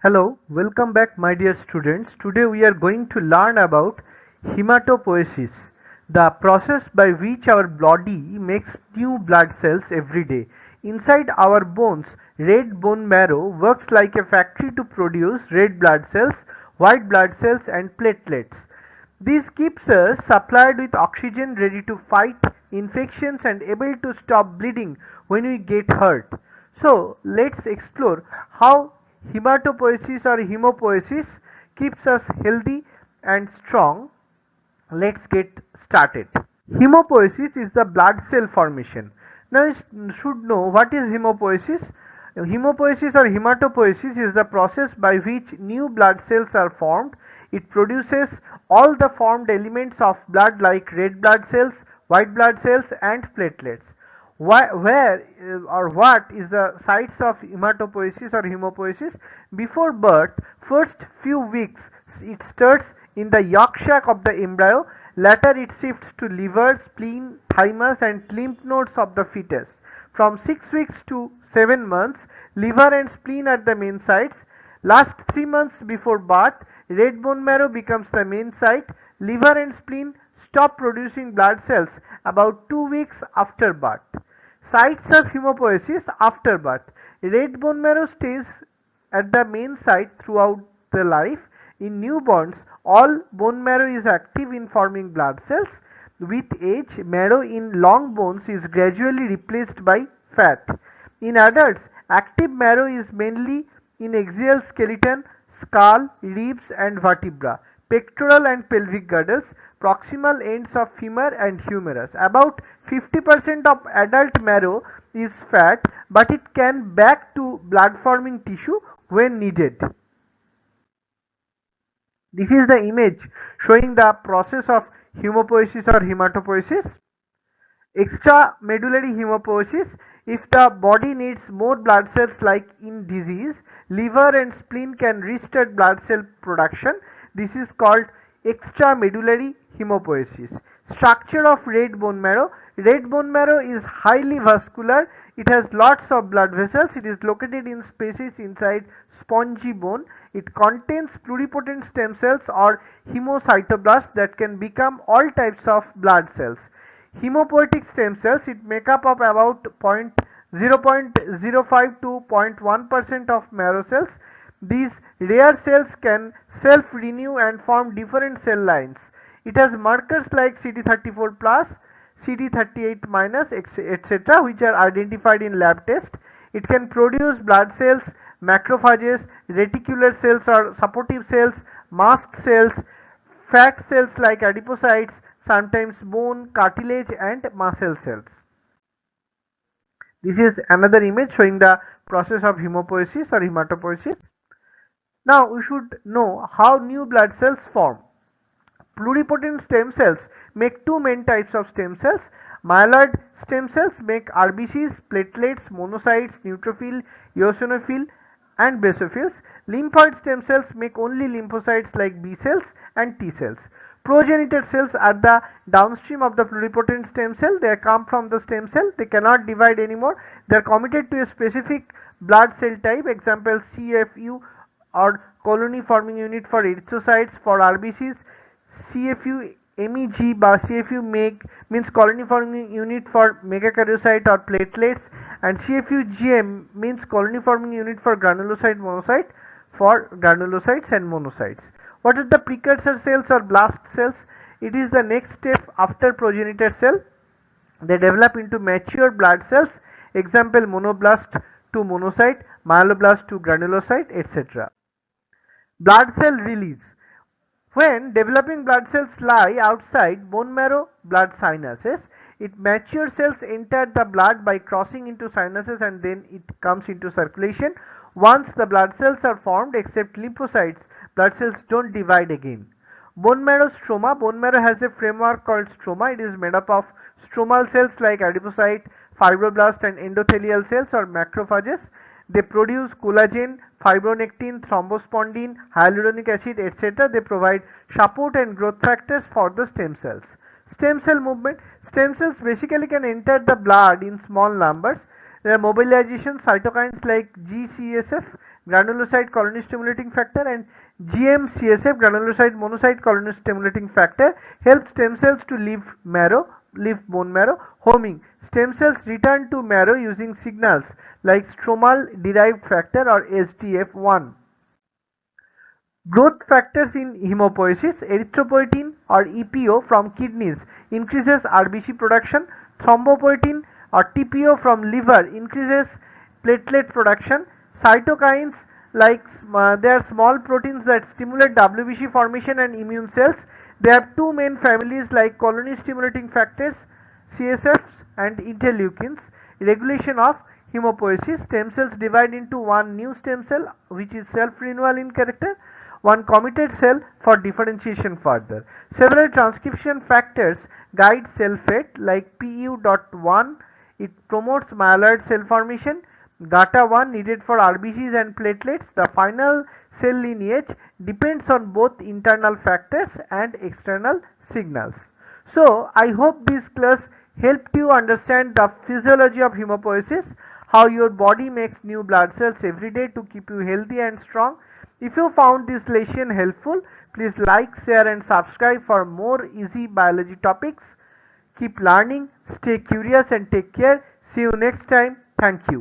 Hello, welcome back my dear students. Today we are going to learn about hematopoiesis, the process by which our body makes new blood cells every day. Inside our bones, red bone marrow works like a factory to produce red blood cells, white blood cells and platelets. This keeps us supplied with oxygen ready to fight infections and able to stop bleeding when we get hurt. So let's explore how hematopoiesis or hemopoiesis keeps us healthy and strong. Let's get started. Hemopoiesis is the blood cell formation. Now you should know what is hemopoiesis. Hemopoiesis or hematopoiesis is the process by which new blood cells are formed. It produces all the formed elements of blood like red blood cells, white blood cells and platelets. Where or what is the sites of hematopoiesis or hemopoiesis? Before birth, first few weeks it starts in the yolk sac of the embryo. Later it shifts to liver, spleen, thymus and lymph nodes of the fetus. From 6 weeks to 7 months, liver and spleen are the main sites. Last 3 months before birth, red bone marrow becomes the main site. Liver and spleen stop producing blood cells about 2 weeks after birth. Sites of hemopoiesis after birth. Red bone marrow stays at the main site throughout the life. In newborns, all bone marrow is active in forming blood cells. With age, marrow in long bones is gradually replaced by fat. In adults, active marrow is mainly in axial skeleton, skull, ribs and vertebra, pectoral and pelvic girdles, proximal ends of femur and humerus. About 50% of adult marrow is fat, but it can back to blood forming tissue when needed. This is the image showing the process of hemopoiesis or hematopoiesis. Extramedullary hemopoiesis: if the body needs more blood cells like in disease, liver and spleen can restart blood cell production. This is called extramedullary hemopoiesis. Structure of red bone marrow. Red bone marrow is highly vascular. It has lots of blood vessels. It is located in spaces inside spongy bone. It contains pluripotent stem cells or hemocytoblasts that can become all types of blood cells. Hemopoietic stem cells, it make up of about 0.05 to 0.1% of marrow cells. These rare cells can self-renew and form different cell lines. It has markers like CD34 plus, CD38 minus, etc., which are identified in lab test. It can produce blood cells, macrophages, reticular cells or supportive cells, mast cells, fat cells like adipocytes, sometimes bone, cartilage and muscle cells. This is another image showing the process of hemopoiesis or hematopoiesis. Now we should know how new blood cells form. Pluripotent stem cells make two main types of stem cells. Myeloid stem cells make RBCs, platelets, monocytes, neutrophil, eosinophil and basophils. Lymphoid stem cells make only lymphocytes like B cells and T cells. Progenitor cells are the downstream of the pluripotent stem cell. They come from the stem cell. They cannot divide anymore. They are committed to a specific blood cell type. Example CFU or colony forming unit for erythrocytes. For RBCs, CFU MEG বা CFU MEG means colony forming unit for megakaryocyte or platelets, and CFU GM means colony forming unit for granulocyte monocyte for granulocytes and monocytes. What are the precursor cells or blast cells? It is the next step after progenitor cell. They develop into mature blood cells. Example monoblast to monocyte, myeloblast to granulocyte, etc. Blood cell release. When developing blood cells lie outside bone marrow blood sinuses, it mature cells enter the blood by crossing into sinuses and then it comes into circulation. Once the blood cells are formed, except lymphocytes, blood cells don't divide again. Bone marrow stroma. Bone marrow has a framework called stroma. It is made up of stromal cells like adipocyte, fibroblast and endothelial cells or macrophages. They produce collagen, fibronectin, thrombospondin, hyaluronic acid, etc. They provide support and growth factors for the stem cells. Stem cell movement. Stem cells basically can enter the blood in small numbers. Their mobilization cytokines like GCSF, granulocyte colony stimulating factor, and GM-CSF, granulocyte monocyte colony stimulating factor, help stem cells to leave bone marrow. Homing, stem cells return to marrow using signals like stromal derived factor or SDF1. Growth factors in hematopoiesis, erythropoietin or EPO from kidneys increases RBC production, thrombopoietin or TPO from liver increases platelet production, cytokines like they are small proteins that stimulate WBC formation and immune cells. They have two main families like colony stimulating factors, CSFs and interleukins. Regulation of hematopoiesis, stem cells divide into one new stem cell which is self-renewal in character, one committed cell for differentiation further. Several transcription factors guide cell fate like PU.1, it promotes myeloid cell formation, GATA1 needed for RBCs and platelets. The final cell lineage depends on both internal factors and external signals. So I hope this class helped you understand the physiology of hematopoiesis, how your body makes new blood cells every day to keep you healthy and strong. If you found this lesson helpful, please like, share and subscribe for more easy biology topics. Keep learning, stay curious and take care. See you next time. Thank you.